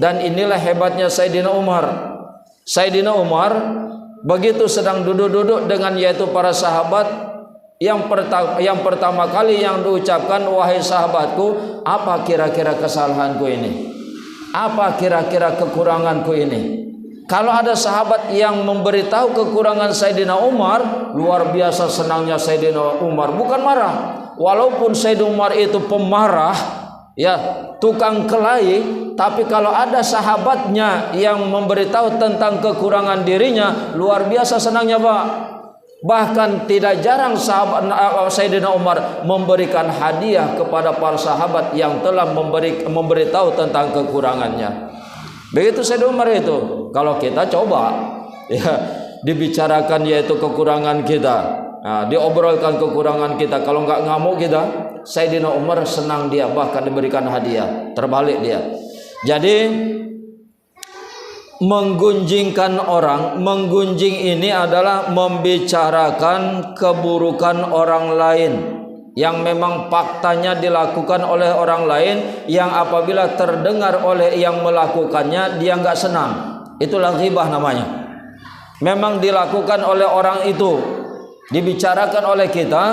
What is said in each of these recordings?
Dan inilah hebatnya Sayyidina Umar. Sayyidina Umar begitu sedang duduk-duduk dengan yaitu para sahabat, yang pertama kali yang diucapkan, wahai sahabatku, apa kira-kira kesalahanku ini? Apa kira-kira kekuranganku ini? Kalau ada sahabat yang memberitahu kekurangan Sayyidina Umar, luar biasa senangnya Sayyidina Umar, bukan marah. Walaupun Sayyidina Umar itu pemarah, ya, tukang kelahi, tapi kalau ada sahabatnya yang memberitahu tentang kekurangan dirinya, luar biasa senangnya, Pak. Bahkan tidak jarang sahabat Sayyidina Umar memberikan hadiah kepada para sahabat yang telah memberitahu tentang kekurangannya. Begitu Sayyidina Umar itu. Kalau kita coba, ya, dibicarakan yaitu kekurangan kita, nah, diobrolkan kekurangan kita, kalau nggak ngamuk kita, Sayyidina Umar senang dia, bahkan diberikan hadiah. Terbalik dia. Jadi menggunjingkan orang, menggunjing ini adalah membicarakan keburukan orang lain yang memang faktanya dilakukan oleh orang lain, yang apabila terdengar oleh yang melakukannya dia nggak senang. Itulah ghibah namanya. Memang dilakukan oleh orang itu, dibicarakan oleh kita.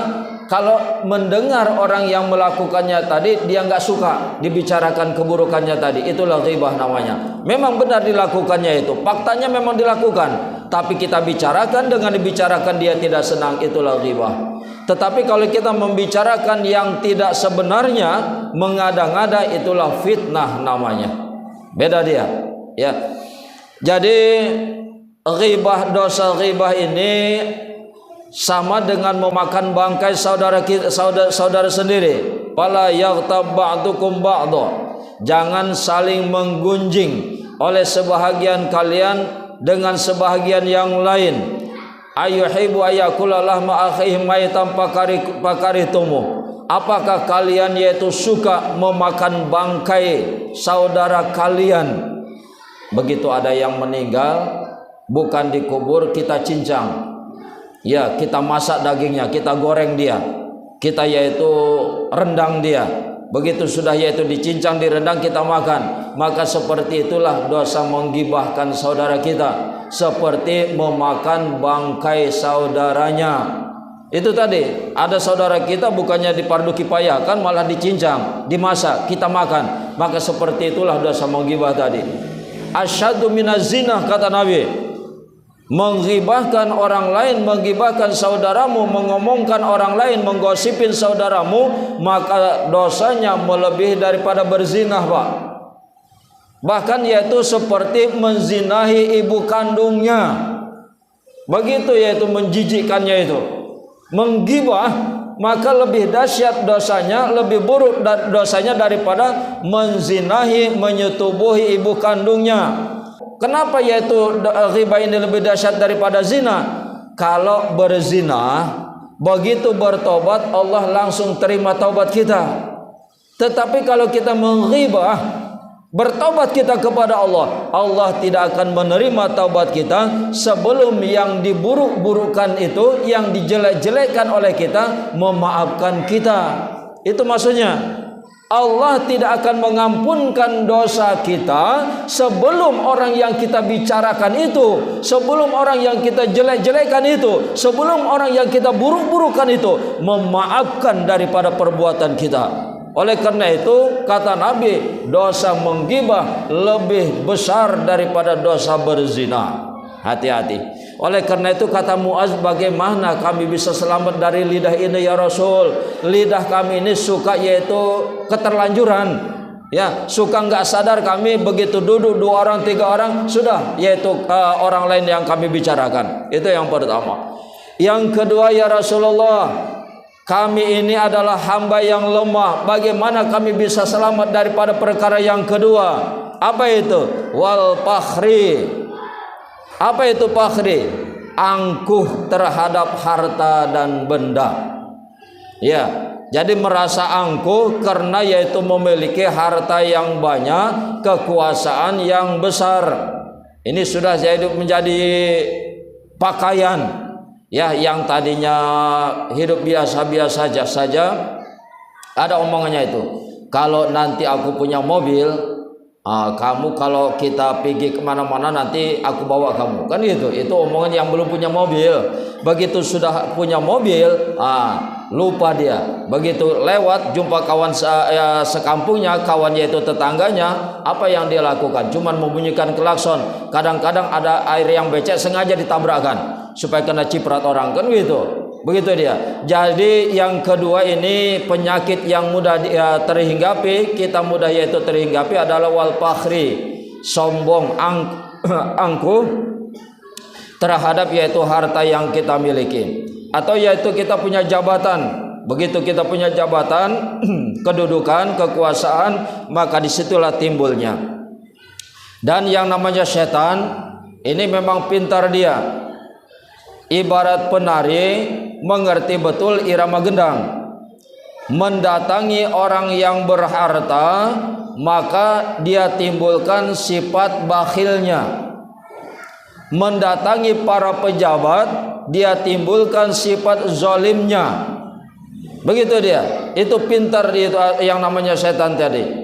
Kalau mendengar orang yang melakukannya tadi, dia nggak suka dibicarakan keburukannya tadi, itulah ghibah namanya. Memang benar dilakukannya itu, faktanya memang dilakukan, tapi kita bicarakan, dengan dibicarakan dia tidak senang, itulah ghibah. Tetapi kalau kita membicarakan yang tidak sebenarnya, mengada-ngada, itulah fitnah namanya. Beda dia, ya. Jadi ghibah, dosa ghibah ini sama dengan memakan bangkai saudara sendiri. Fala yaghtab ba'dukum ba'dha. Jangan saling menggunjing oleh sebahagian kalian dengan sebahagian yang lain. Ayuhibbu ayakula lahma akhihi maitan fakarihtumu. Apakah kalian yaitu suka memakan bangkai saudara kalian? Begitu ada yang meninggal, bukan dikubur, kita cincang. Ya, kita masak dagingnya, kita goreng dia, kita yaitu rendang dia. Begitu sudah yaitu dicincang, direndang, kita makan. Maka seperti itulah dosa menggibahkan saudara kita, seperti memakan bangkai saudaranya. Itu tadi, ada saudara kita bukannya dipardu kifayah, kan malah dicincang, dimasak, kita makan. Maka seperti itulah dosa menggibah tadi. Asyaddu minaz zina, kata Nabi. Menggibahkan orang lain, menggibahkan saudaramu, mengomongkan orang lain, menggosipin saudaramu, maka dosanya melebihi daripada berzina, Pak. Bahkan yaitu seperti menzinahi ibu kandungnya. Begitu yaitu menjijikkannya itu. Menggibah maka lebih dahsyat dosanya, lebih buruk dosanya daripada menzinahi, menyetubuhi ibu kandungnya. Kenapa yaitu ghibah ini lebih dahsyat daripada zina? Kalau berzina, begitu bertobat, Allah langsung terima taubat kita. Tetapi kalau kita menghibah, bertobat kita kepada Allah, Allah tidak akan menerima taubat kita sebelum yang diburuk-burukan itu, yang dijelek-jelekkan oleh kita, memaafkan kita. Itu maksudnya. Allah tidak akan mengampunkan dosa kita sebelum orang yang kita bicarakan itu, sebelum orang yang kita jelek-jelekan itu, sebelum orang yang kita buruk-burukan itu memaafkan daripada perbuatan kita. Oleh karena itu kata Nabi, dosa menggibah lebih besar daripada dosa berzina. Hati-hati. Oleh karena itu kata Muaz, bagaimana kami bisa selamat dari lidah ini ya Rasul? Lidah kami ini suka yaitu keterlanjuran, ya, suka nggak sadar kami begitu duduk 2 orang 3 orang sudah yaitu orang lain yang kami bicarakan. Itu yang pertama. Yang kedua, ya Rasulullah, kami ini adalah hamba yang lemah. Bagaimana kami bisa selamat daripada perkara yang kedua? Apa itu? Wal fakhri. Apa itu fakhri? Angkuh terhadap harta dan benda. Ya, jadi merasa angkuh karena yaitu memiliki harta yang banyak, kekuasaan yang besar. Ini sudah jadi menjadi pakaian. Ya, yang tadinya hidup biasa-biasa saja, ada omongannya itu. Kalau nanti aku punya mobil, Kamu kalau kita pergi kemana-mana nanti aku bawa kamu, kan gitu. Itu omongan yang belum punya mobil. Begitu sudah punya mobil, lupa dia. Begitu lewat jumpa kawan sekampungnya, kawannya itu tetangganya, apa yang dia lakukan? Cuman membunyikan klakson. Kadang-kadang ada air yang becek sengaja ditabrakkan supaya kena ciprat orang, kan gitu. Begitu dia. Jadi yang kedua ini penyakit yang mudah terhinggapi, kita mudah yaitu terhinggapi adalah wal fakhri, sombong, angkuh terhadap yaitu harta yang kita miliki, atau yaitu kita punya jabatan. Begitu kita punya jabatan, kedudukan, kekuasaan, maka disitulah timbulnya. Dan yang namanya setan ini memang pintar dia. Ibarat penari mengerti betul irama gendang. Mendatangi orang yang berharta, maka dia timbulkan sifat bakhilnya. Mendatangi para pejabat, dia timbulkan sifat zalimnya. Begitu dia. Itu pintar dia, itu yang namanya setan tadi.